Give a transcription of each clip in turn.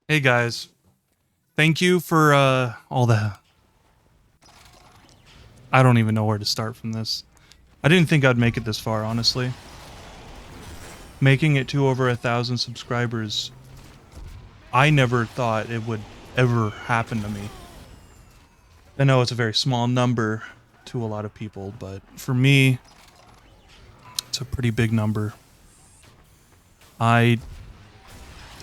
Hey guys, thank you for all the. I don't even know where to start from this. I didn't think I'd make it this far, honestly. Making it to over 1,000 subscribers, I never thought it would ever happen to me. I know it's a very small number to a lot of people, but for me, it's a pretty big number. I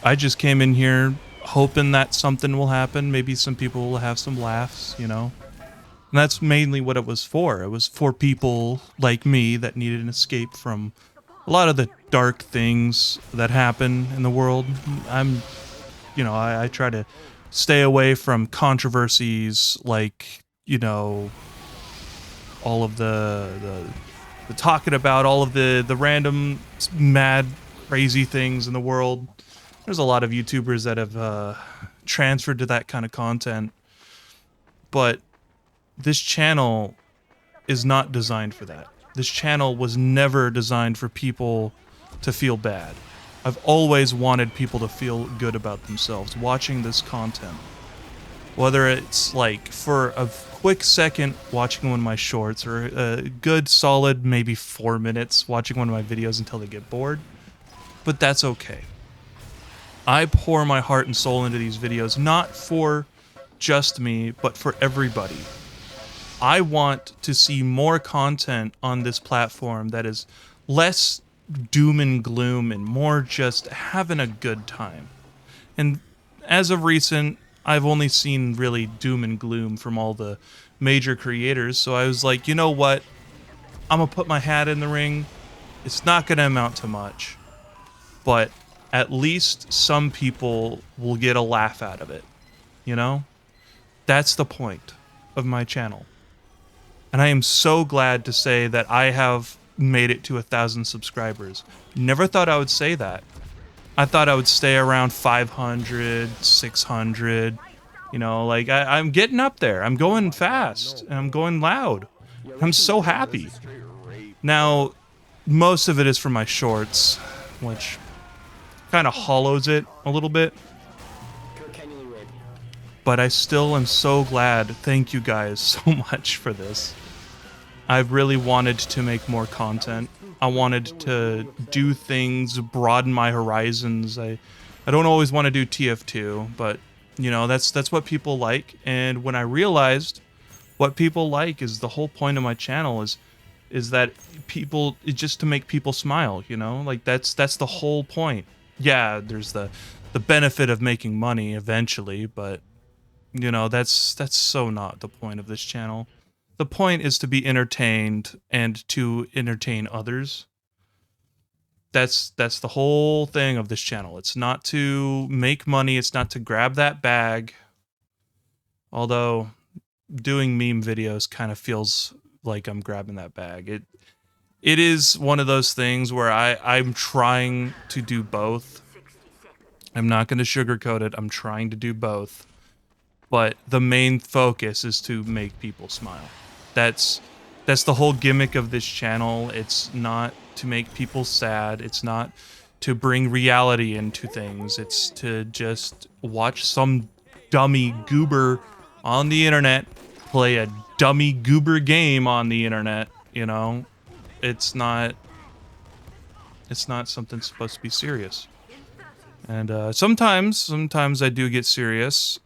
I just came in here hoping that something will happen. Maybe some people will have some laughs, you know. And that's mainly what it was for. It was for people like me that needed an escape from a lot of the dark things that happen in the world. I try to stay away from controversies like, all of the talking about all of the random mad crazy things in the world. There's a lot of YouTubers that have transferred to that kind of content, but this channel is not designed for that. This channel was never designed for people to feel bad. I've always wanted people to feel good about themselves watching this content. Whether it's like for a quick second watching one of my shorts or a good solid maybe 4 minutes watching one of my videos until they get bored. But that's okay. I pour my heart and soul into these videos not for just me, but for everybody. I want to see more content on this platform that is less doom and gloom and more just having a good time. And as of recent, I've only seen really doom and gloom from all the major creators, so I was like, you know what? I'm gonna put my hat in the ring. It's not gonna amount to much, but at least some people will get a laugh out of it, you know? That's the point of my channel. And I am so glad to say that I have made it to 1,000 subscribers. Never thought I would say that. I thought I would stay around 500, 600. Like I'm getting up there. I'm going fast and I'm going loud. I'm so happy. Now, most of it is from my shorts, which kind of hollows it a little bit. But I still am so glad. Thank you guys so much for this. I've really wanted to make more content. I wanted to do things, broaden my horizons. I don't always want to do TF2, but that's what people like. And when I realized what people like is the whole point of my channel is that people just to make people smile, Like that's the whole point. Yeah, there's the benefit of making money eventually, but that's so not the point of this channel. The point is to be entertained and to entertain others. That's the whole thing of this channel. It's not to make money, it's not to grab that bag. Although doing meme videos kind of feels like I'm grabbing that bag. It is one of those things where I'm trying to do both. I'm not going to sugarcoat it. I'm trying to do both. But the main focus is to make people smile. That's the whole gimmick of this channel. It's not to make people sad. It's not to bring reality into things. It's to just watch some dummy goober on the internet play a dummy goober game on the internet, It's not something supposed to be serious. And sometimes I do get serious.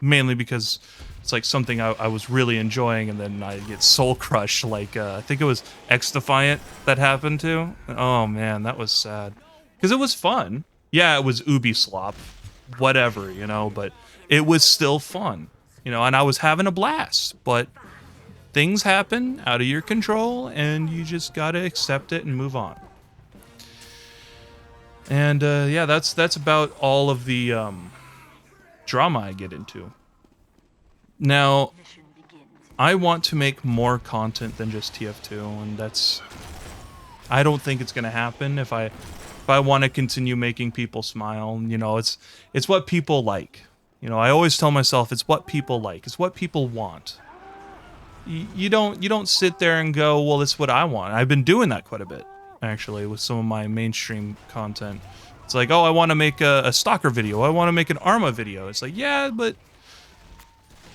Mainly because it's like something I was really enjoying and then I get soul crushed like I think it was X Defiant that happened to. Oh man, that was sad. Because it was fun. Yeah, it was Ubislop. Whatever, but it was still fun. And I was having a blast. But things happen out of your control and you just gotta accept it and move on. And yeah, that's about all of the drama I get into. Now, I want to make more content than just TF2, and I don't think it's gonna happen if I want to continue making people smile. It's what people like. I always tell myself it's what people like. It's what people want. You don't sit there and go, well, it's what I want. I've been doing that quite a bit, actually, with some of my mainstream content. It's like, oh, I want to make a Stalker video. I want to make an Arma video. It's like, yeah, but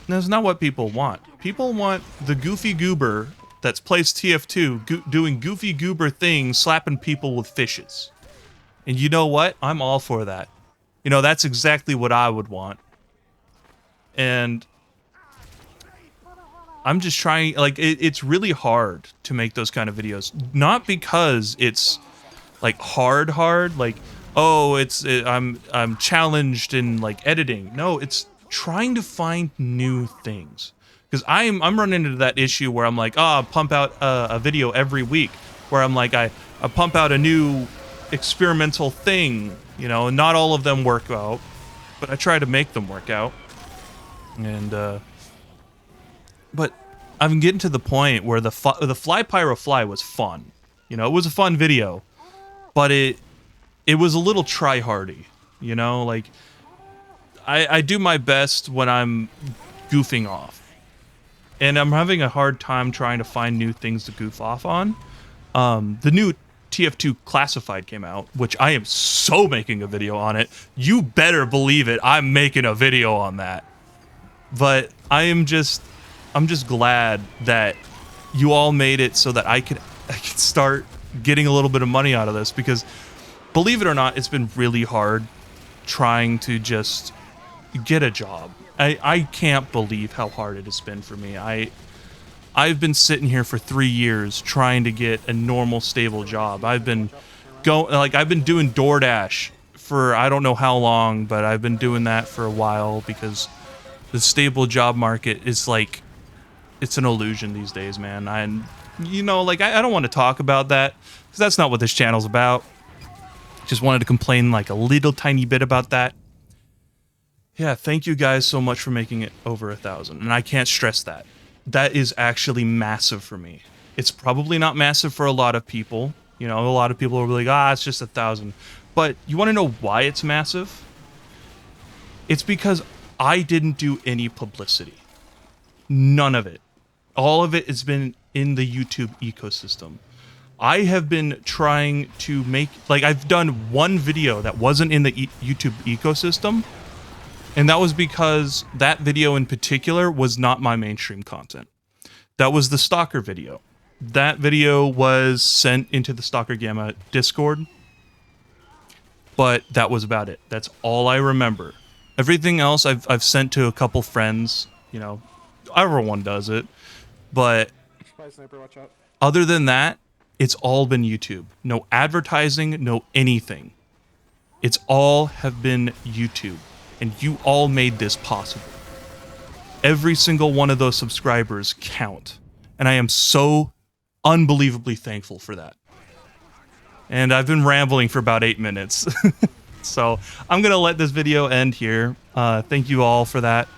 that's not what people want. People want the goofy goober that's plays TF2 doing goofy goober things, slapping people with fishes. And you know what? I'm all for that. You know, that's exactly what I would want. And I'm just trying, like, it's really hard to make those kind of videos. Not because it's, like, hard, like, oh, I'm challenged in, like, editing. No, it's trying to find new things. Because I'm running into that issue where I'm like, I'll pump out a video every week. Where I'm like, I pump out a new experimental thing, you know, and not all of them work out. But I try to make them work out. And, but I'm getting to the point where the Fly Pyro Fly was fun. You know, it was a fun video. But it was a little try-hardy, you know? Like, I do my best when I'm goofing off. And I'm having a hard time trying to find new things to goof off on. The new TF2 Classified came out, which I am so making a video on it. You better believe it, I'm making a video on that. But I'm just glad that you all made it so that I could start getting a little bit of money out of this, because believe it or not, it's been really hard trying to just get a job. I can't believe how hard it has been for me. I've been sitting here for 3 years trying to get a normal, stable job. I've been doing DoorDash for I don't know how long, but I've been doing that for a while because the stable job market is like, it's an illusion these days, man. And you know, like, I don't want to talk about that because that's not what this channel's about. Just wanted to complain like a little tiny bit about that. Yeah, thank you guys so much for making it over 1,000. And I can't stress that. That is actually massive for me. It's probably not massive for a lot of people. You know, a lot of people are like, it's just 1,000. But you want to know why it's massive? It's because I didn't do any publicity. None of it. All of it has been in the YouTube ecosystem. I have been trying to make, like, I've done one video that wasn't in the YouTube ecosystem. And that was because that video in particular was not my mainstream content. That was the Stalker video. That video was sent into the Stalker Gamma Discord. But that was about it. That's all I remember. Everything else I've sent to a couple friends, you know, everyone does it. But Sniper, watch out. Other than that, it's all been YouTube. No advertising, no anything. It's all have been YouTube. And you all made this possible. Every single one of those subscribers count. And I am so unbelievably thankful for that. And I've been rambling for about 8 minutes. So I'm going to let this video end here. Thank you all for that.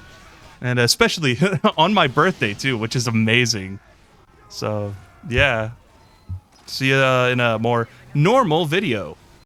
And especially on my birthday too, which is amazing. So yeah. See you in a more normal video.